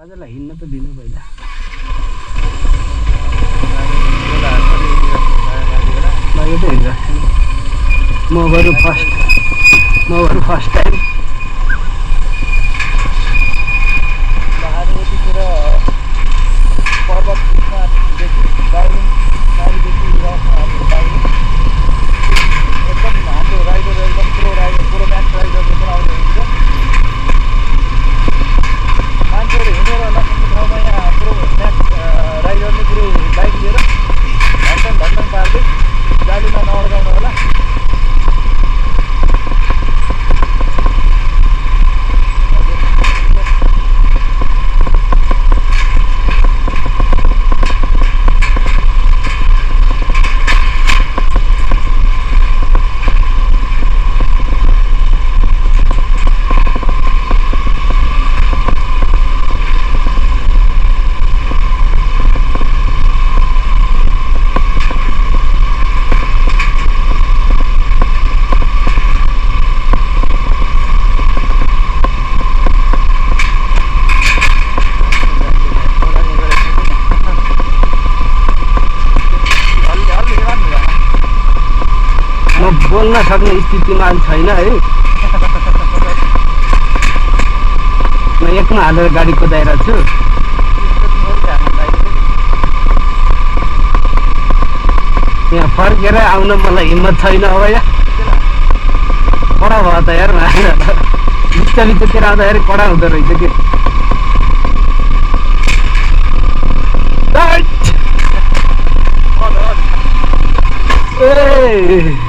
आजलाई हिँड्न त दिनु पहिला यो त हिँड्छ म बरु फर्स्ट टाइम यतिखेर पर्वतदेखि दार्जिलिङदेखि एकदम हाम्रो राइडर एकदम प्रो म्याक्स राइडरले पनि आउने हुन्छ मान्छेहरू हिँडेर नसक्ने ठाउँमा यहाँ प्रो म्याक्स राइडरले पुरै बाइक लिएर धन्डन पार्दै जालीमा नअड्काउनु होला बोल्न सक्ने स्थितिमा छैन है म एकमा हालेर गाडी कुदाइरहेको छु यहाँ फर्केर आउन मलाई हिम्मत छैन अब यहाँ कडा भयो त यार बिचतिर आउँदाखेरि कडा हुँदो रहेछ कि ए